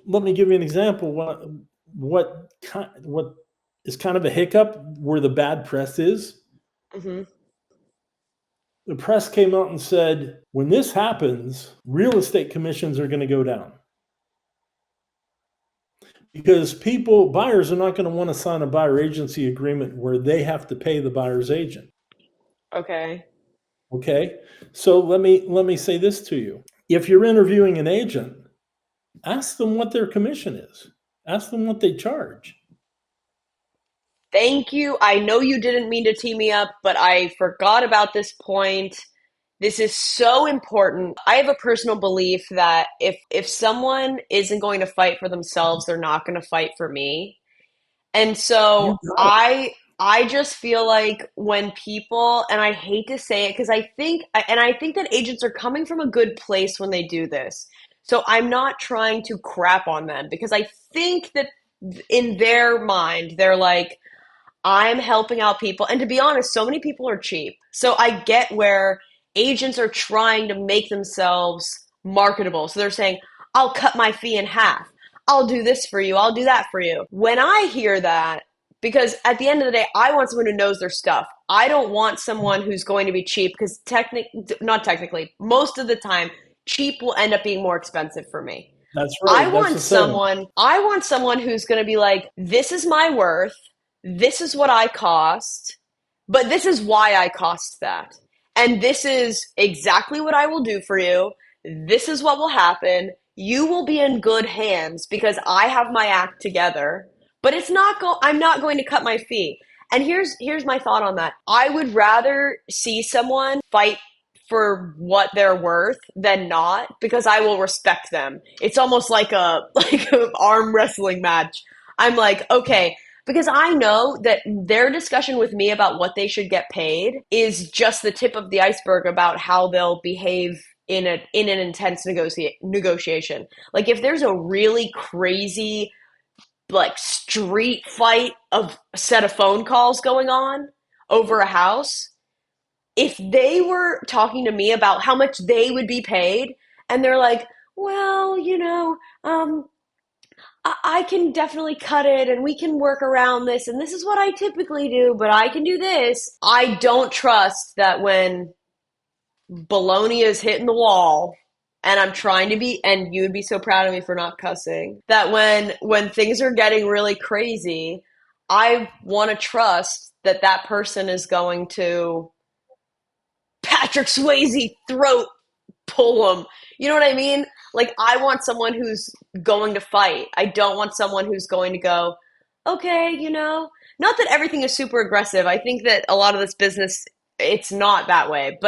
let me give you an example. What is kind of a hiccup where the bad press is? Hmm. The press came out and said, when this happens, real estate commissions are going to go down because buyers are not going to want to sign a buyer agency agreement where they have to pay the buyer's agent. Okay. Okay, so let me say this to you: if you're interviewing an agent, ask them what their commission is. Ask them what they charge. Thank you. I know you didn't mean to tee me up, but I forgot about this point. This is so important. I have a personal belief that if someone isn't going to fight for themselves, they're not going to fight for me. And You so got it. I just feel like when people, and I hate to say it because I think that agents are coming from a good place when they do this. So I'm not trying to crap on them because I think that in their mind they're like, I'm helping out people. And to be honest, so many people are cheap. So I get where agents are trying to make themselves marketable. So they're saying, I'll cut my fee in half. I'll do this for you. I'll do that for you. When I hear that, because at the end of the day, I want someone who knows their stuff. I don't want someone who's going to be cheap because not technically, most of the time, cheap will end up being more expensive for me. That's right. That's the saying. I want someone who's going to be like, this is my worth. This is what I cost, but this is why I cost that. And this is exactly what I will do for you. This is what will happen. You will be in good hands because I have my act together. But I'm not going to cut my fee. And here's my thought on that. I would rather see someone fight for what they're worth than not because I will respect them. It's almost like a like an arm wrestling match. I'm like, okay, because I know that their discussion with me about what they should get paid is just the tip of the iceberg about how they'll behave in an intense negotiation. Like if there's a really crazy like street fight of a set of phone calls going on over a house, if they were talking to me about how much they would be paid and they're like, well, I can definitely cut it and we can work around this and this is what I typically do, but I can do this. I don't trust that when baloney is hitting the wall and I'm trying to be, and you would be so proud of me for not cussing, that when things are getting really crazy, I want to trust that that person is going to Patrick Swayze throat pull him. You know what I mean? Like I want someone who's going to fight. I don't want someone who's going to go, okay, not that everything is super aggressive. I think that a lot of this business it's not that way,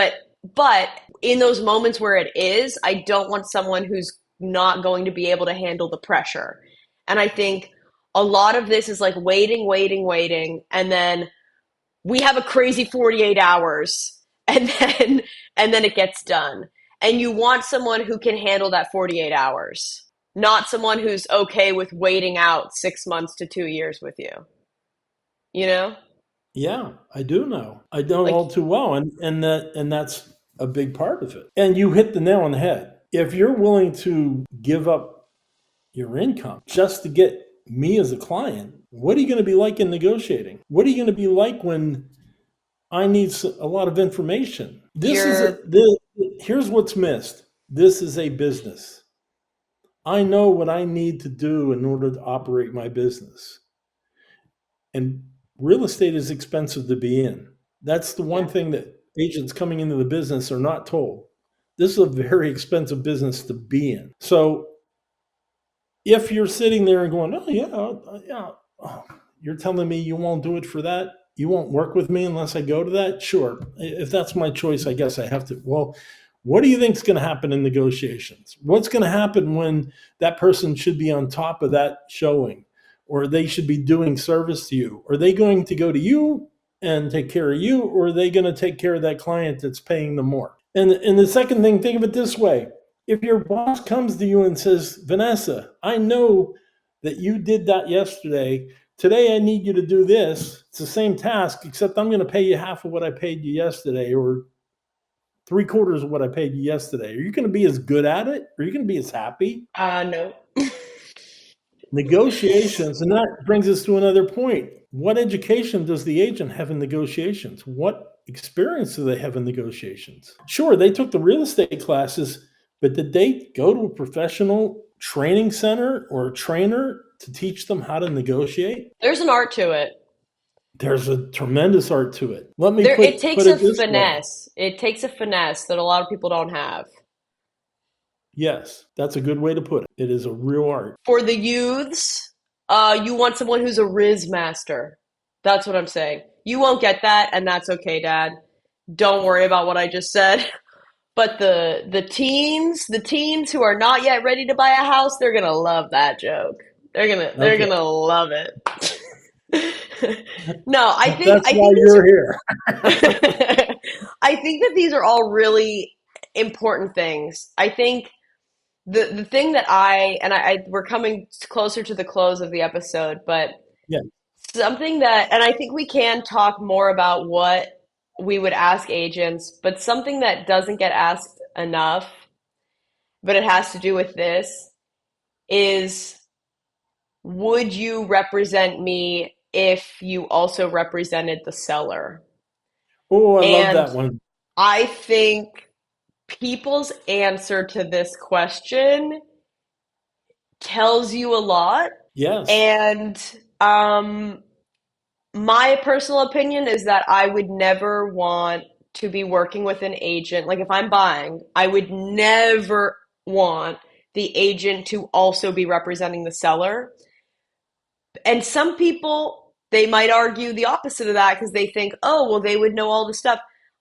But in those moments where it is, I don't want someone who's not going to be able to handle the pressure. And I think a lot of this is like waiting, waiting, waiting, and then we have a crazy 48 hours and then it gets done. And you want someone who can handle that 48 hours, not someone who's okay with waiting out 6 months to 2 years with you. You know? Yeah, I do know. I know Like all too well, and that's a big part of it. And you hit the nail on the head. If you're willing to give up your income just to get me as a client, what are you going to be like in negotiating? What are you going to be like when I need a lot of information? you're Here's what's missed. This is a business. I know what I need to do in order to operate my business. And real estate is expensive to be in. That's the one yeah. thing that agents coming into the business are not told. This is a very expensive business to be in. So if you're sitting there and going, oh, yeah, oh, you're telling me you won't do it for that? You won't work with me unless I go to that? Sure. If that's my choice, I guess I have to. Well, what do you think is going to happen in negotiations? What's going to happen when that person should be on top of that showing, or they should be doing service to you? Are they going to go to you and take care of you, or are they going to take care of that client that's paying them more? And the second thing, think of it this way. If your boss comes to you and says, Vanessa, I know that you did that yesterday. Today I need you to do this. It's the same task, except I'm going to pay you half of what I paid you yesterday, or three-quarters of what I paid you yesterday. Are you going to be as good at it? Are you going to be as happy? No. Negotiations, and that brings us to another point. What education does the agent have in negotiations? What experience do they have in negotiations? Sure, they took the real estate classes, but did they go to a professional training center or a trainer to teach them how to negotiate? There's an art to it. There's a tremendous art to it. Let me There it put takes it a this way. finesse. It takes a finesse that a lot of people don't have. Yes, that's a good way to put it. It is a real art. For the youths, you want someone who's a Riz master. That's what I'm saying. You won't get that, and that's okay, Dad. Don't worry about what I just said. But the teens who are not yet ready to buy a house, they're gonna love that joke. They're Okay, gonna love it. No, that's I why think these you're here. I think that these are all really important things. I think the thing that I we're coming closer to the close of the episode, but Yeah. something that, and I think we can talk more about what we would ask agents, but something that doesn't get asked enough, but it has to do with this, is would you represent me if you also represented the seller? Oh, I love And that one. I think people's answer to this question tells you a lot. Yes. And my personal opinion is that I would never want to be working with an agent. Like if I'm buying, I would never want the agent to also be representing the seller. And some people, they might argue the opposite of that because they think, oh, well, they would know all the stuff.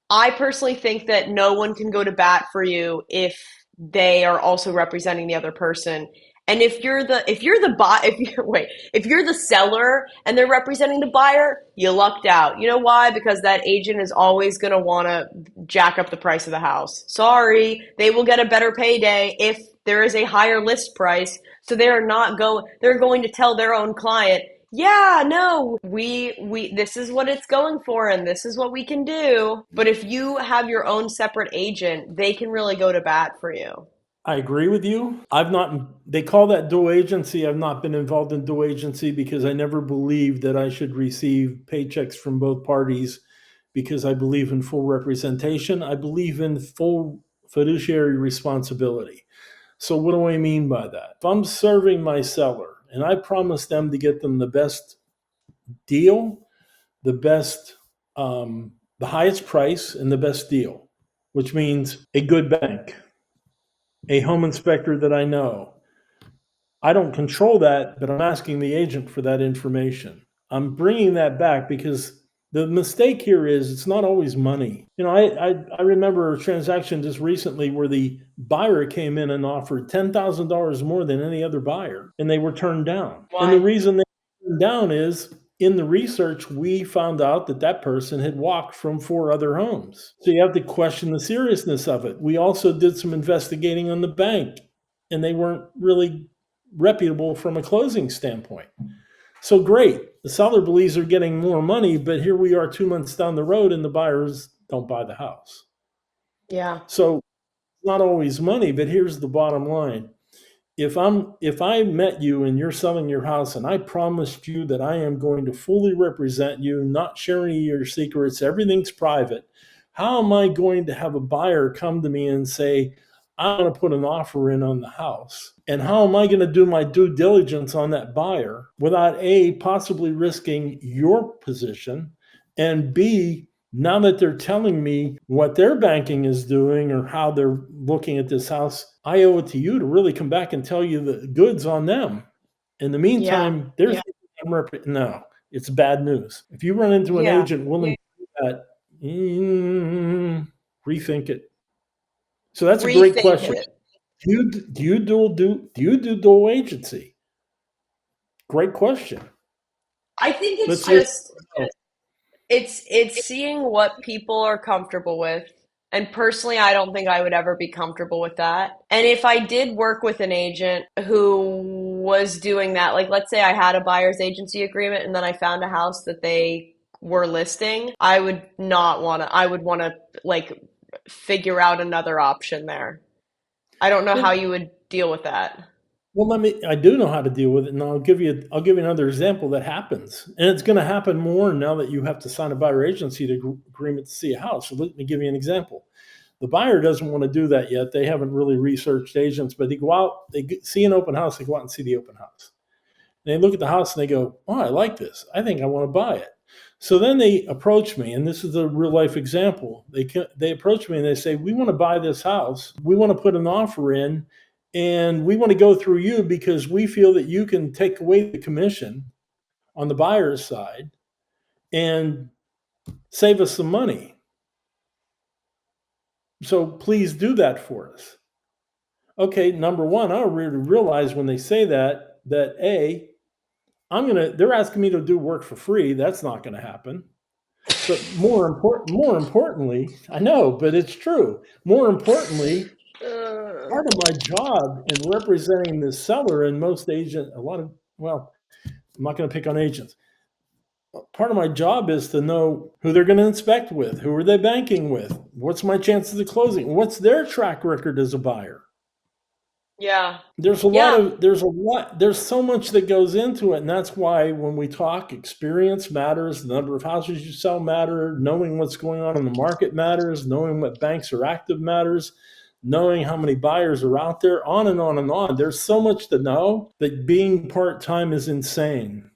I personally think that no one can go to bat for you if they are also representing the other person. And if you're the buy if you're wait if you're the seller and they're representing the buyer, you lucked out. You know why? Because that agent is always going to want to jack up the price of the house. Sorry, they will get a better payday if there is a higher list price. So they're going to tell their own client, yeah, no, we this is what it's going for and this is what we can do. But if you have your own separate agent, they can really go to bat for you. I agree with you. I've not, they call that dual agency. I've not been involved in dual agency because I never believed that I should receive paychecks from both parties because I believe in full representation. I believe in full fiduciary responsibility. So, what do I mean by that? If I'm serving my seller and I promise them to get them the best deal, the best, the highest price, and the best deal, which means a good bank, a home inspector that I know. I don't control that, but I'm asking the agent for that information. I'm bringing that back because The mistake here is it's not always money. I remember a transaction just recently where the buyer came in and offered $10,000 more than any other buyer, and they were turned down. And the Why? reason they were turned down is in the research, we found out that that person had walked from 4 other homes. So you have to question the seriousness of it. We also did some investigating on the bank, and they weren't really reputable from a closing standpoint. So great, the seller believes they're getting more money, but here we are 2 months down the road and the buyers don't buy the house. Yeah. So it's not always money, but here's the bottom line. If I met you and you're selling your house and I promised you that I am going to fully represent you, not share any of your secrets, everything's private, how am I going to have a buyer come to me and say, I want to put an offer in on the house? And how am I going to do my due diligence on that buyer without A, possibly risking your position, and B, now that they're telling me what their banking is doing or how they're looking at this house, I owe it to you to really come back and tell you the goods on them. In the Yeah. meantime, there's no, it's bad news. If you run into an Yeah. agent willing to do that, rethink it. So that's a great Rethink question. it. Do you do dual agency? Great question. I think it's Let's hear. just it's seeing what people are comfortable with. And personally, I don't think I would ever be comfortable with that. And if I did work with an agent who was doing that, like let's say I had a buyer's agency agreement and then I found a house that they were listing, I would not want to, I would want to like figure out another option there. I don't know how Well, you would deal with that. Well, I do know how to deal with it, and I'll give you another example that happens, and it's going to happen more now that you have to sign a buyer agency agreement to see a house. So let me give you an example. The buyer doesn't want to do that yet. They haven't really researched agents, but they go out, see an open house, they go out and see the open house. And they look at the house and they go, "Oh, I like this. I think I want to buy it." So then they approach me, and this is a real life example. They approach me and they say, "We want to buy this house. We want to put an offer in, and we want to go through you because we feel that you can take away the commission on the buyer's side and save us some money. So please do that for us." Okay, number one, I really realize when they say that A, they're asking me to do work for free. That's not gonna happen. But more importantly, I know, but it's true. More importantly, Uh, part of my job in representing the seller, and most agent, a lot of, well, I'm not going to pick on agents. Part of my job is to know who they're going to inspect with, who are they banking with, what's my chances of closing, what's their track record as a buyer. yeah. There's Yeah. there's so much that goes into it, and that's why when we talk, experience matters, the number of houses you sell matter, knowing what's going on in the market matters, knowing what banks are active matters, knowing how many buyers are out there, on and on and on. There's so much to know that being part-time is insane.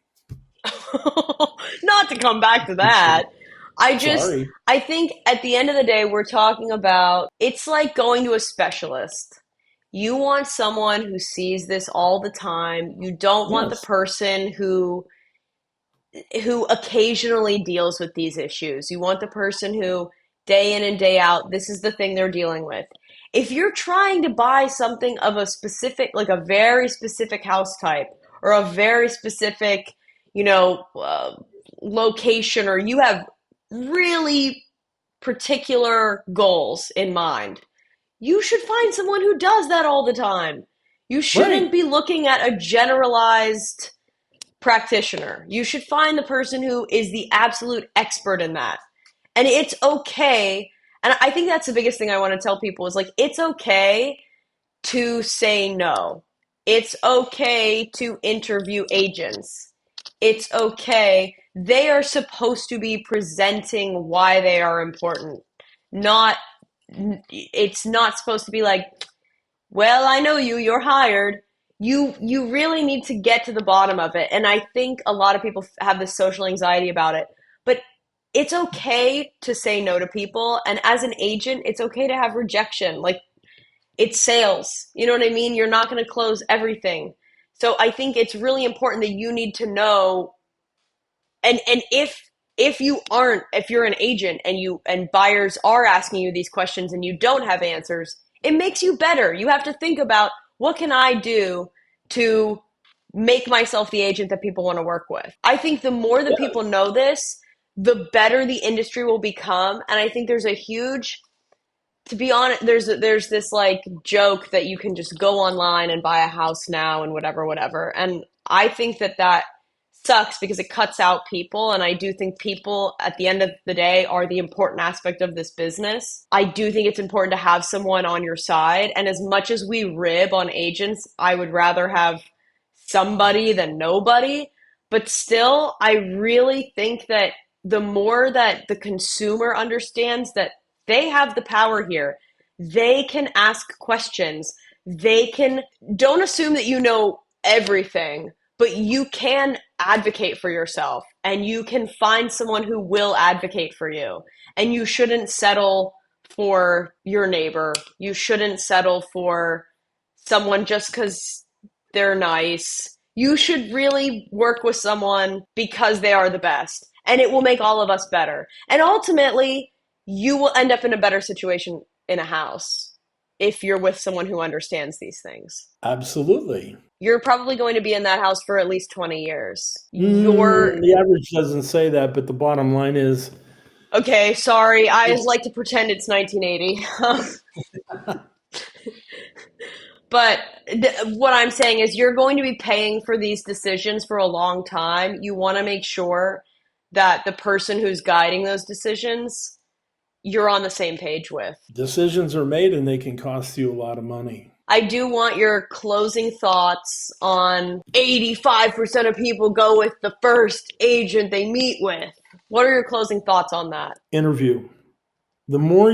Not to come back to I'm that. sorry. I think at the end of the day, we're talking about it's like going to a specialist. You want someone who sees this all the time. You don't want the Yes. person who occasionally deals with these issues. You want the person who day in and day out, this is the thing they're dealing with. If you're trying to buy something of a specific, like a very specific house type or a very specific, you know, location, or you have really particular goals in mind, you should find someone who does that all the time. You shouldn't Right. be looking at a generalized practitioner. You should find the person who is the absolute expert in that. And it's okay. And I think that's the biggest thing I want to tell people is like, it's okay to say no. It's okay to interview agents. It's okay. They are supposed to be presenting why they are important. Not, it's not supposed to be like, well, I know you, you're hired. You really need to get to the bottom of it. And I think a lot of people have this social anxiety about it. But it's okay to say no to people, and as an agent, it's okay to have rejection. Like it's sales. You know what I mean? You're not going to close everything. So I think it's really important that you need to know, and if you're an agent and buyers are asking you these questions and you don't have answers, it makes you better. You have to think about, what can I do to make myself the agent that people want to work with? I think the more that people Yes. know this, the better the industry will become. And I think there's a huge, to be honest, there's this like joke that you can just go online and buy a house now and whatever. And I think that sucks because it cuts out people. And I do think people at the end of the day are the important aspect of this business. I do think it's important to have someone on your side. And as much as we rib on agents, I would rather have somebody than nobody. But still, I really think that the more that the consumer understands that they have the power here, they can ask questions. They can, don't assume that you know everything, but you can advocate for yourself and you can find someone who will advocate for you. And you shouldn't settle for your neighbor. You shouldn't settle for someone just because they're nice. You should really work with someone because they are the best, and it will make all of us better. And ultimately, you will end up in a better situation in a house if you're with someone who understands these things. Absolutely. You're probably going to be in that house for at least 20 years. You're The average doesn't say that, but the bottom line is okay, sorry. I just like to pretend it's 1980. But what I'm saying is, you're going to be paying for these decisions for a long time. You want to make sure that the person who's guiding those decisions, you're on the same page with. decisions are made and they can cost you a lot of money. I do want your closing thoughts on 85% of people go with the first agent they meet with. What are your closing thoughts on that? Interview. The more,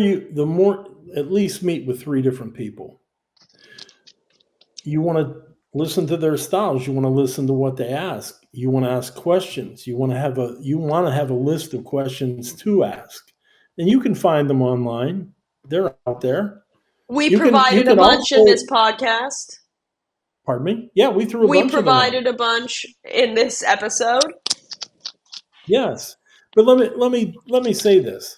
at least meet with 3 different people. You want to listen to their styles. You want to listen to what they ask. You want to ask questions. You want to have a list of questions to ask. And you can find them online. They're out there. We You provided a can bunch in this also, podcast. pardon me. Yeah, we threw a We bunch of them out. provided a bunch in this episode. Yes. But let me say this.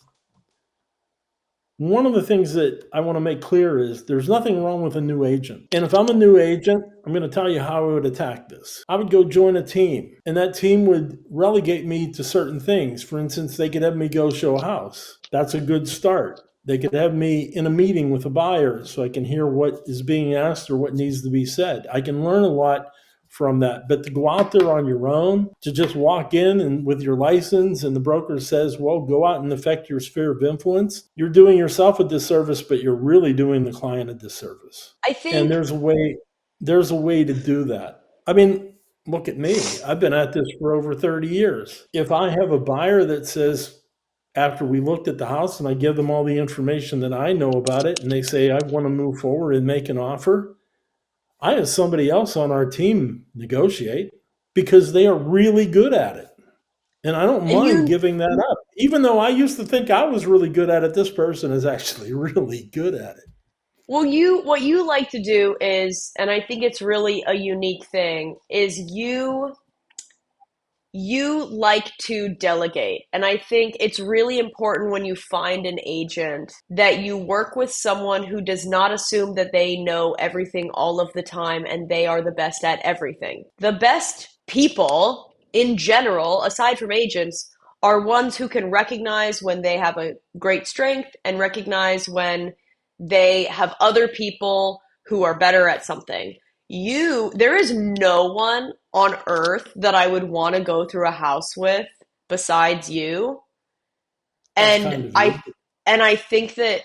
One of the things that I want to make clear is there's nothing wrong with a new agent. And if I'm a new agent, I'm going to tell you how I would attack this. I would go join a team, and that team would relegate me to certain things. For instance, they could have me go show a house. That's a good start. They could have me in a meeting with a buyer so I can hear what is being asked or what needs to be said. I can learn a lot from that. But to go out there on your own, to just walk in and with your license and the broker says, well, go out and affect your sphere of influence, you're doing yourself a disservice, but you're really doing the client a disservice. I And think there's a way to do that. I mean, look at me. I've been at this for over 30 years. If I have a buyer that says, after we looked at the house and I give them all the information that I know about it, and they say, I want to move forward and make an offer, I have somebody else on our team negotiate because they are really good at it. And I don't and mind you giving that up. Even though I used to think I was really good at it, this person is actually really good at it. well you what you like to do is, and I think it's really a unique thing, is you like to delegate. And I think it's really important when you find an agent that you work with someone who does not assume that they know everything all of the time and they are the best at everything. The best people in general, aside from agents, are ones who can recognize when they have a great strength and recognize when they have other people who are better at something. There is no one on earth that I would want to go through a house with besides you. That's And kind of I you. and I think that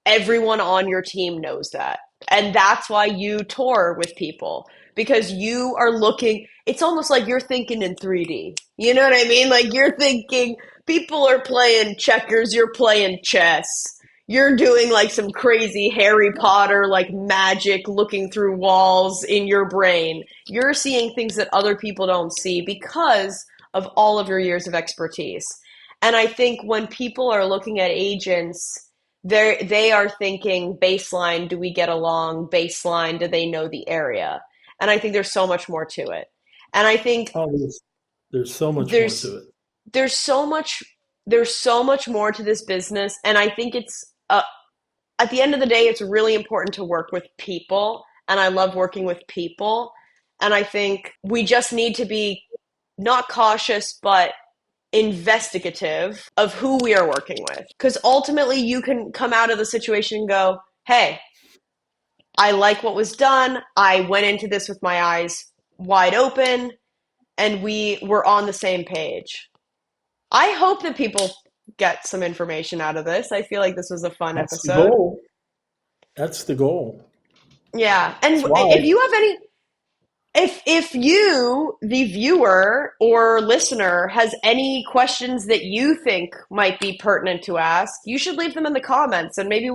everyone on your team knows that. And that's why you tour with people, because you are looking, it's almost like you're thinking in 3D. You know what I mean? Like, you're thinking people are playing checkers, you're playing chess. You're doing like some crazy Harry Potter, like magic looking through walls in your brain. You're seeing things that other people don't see because of all of your years of expertise. And I think when people are looking at agents, they are thinking baseline, do we get along? Baseline, do they know the area? And I think there's so much more to it. And I think Oh, there's so much more to there's it. there's so much there's so much more to this business, and I think it's at the end of the day, it's really important to work with people, and I love working with people. And I think we just need to be not cautious, but investigative of who we are working with. Because ultimately, you can come out of the situation and go, hey, I like what was done. I went into this with my eyes wide open, and we were on the same page. I hope that people get some information out of this. I feel like this was a fun That's the episode. goal. That's the goal. Yeah. And That's why. if you have any if you, the viewer or listener, has any questions that you think might be pertinent to ask, you should leave them in the comments, and maybe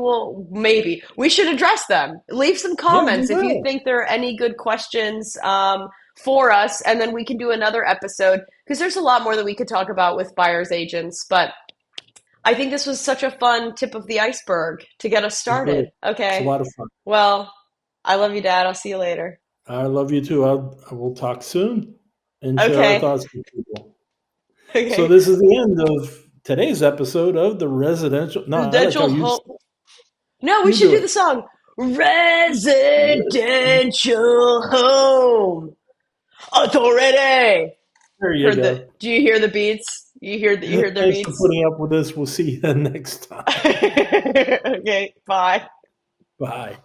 we should address them. Leave some Yeah, we comments if you will. think there are any good questions for us, and then we can do another episode because there's a lot more that we could talk about with buyers agents. But I think this was such a fun tip of the iceberg to get us It was great. started. It's a Okay. lot of fun. Well, I love you, Dad. I'll see you later. I love you too. I will talk soon and share our Okay. thoughts with people. So Okay. this is the end of today's episode of the residential. No, I like how Residential you home. No, we you should do do the it. song. Residential home authority. There you Heard the? go. Do you hear the beats? You hear the Thanks for beats? putting up with this. We'll see you next time. Okay. Bye. Bye.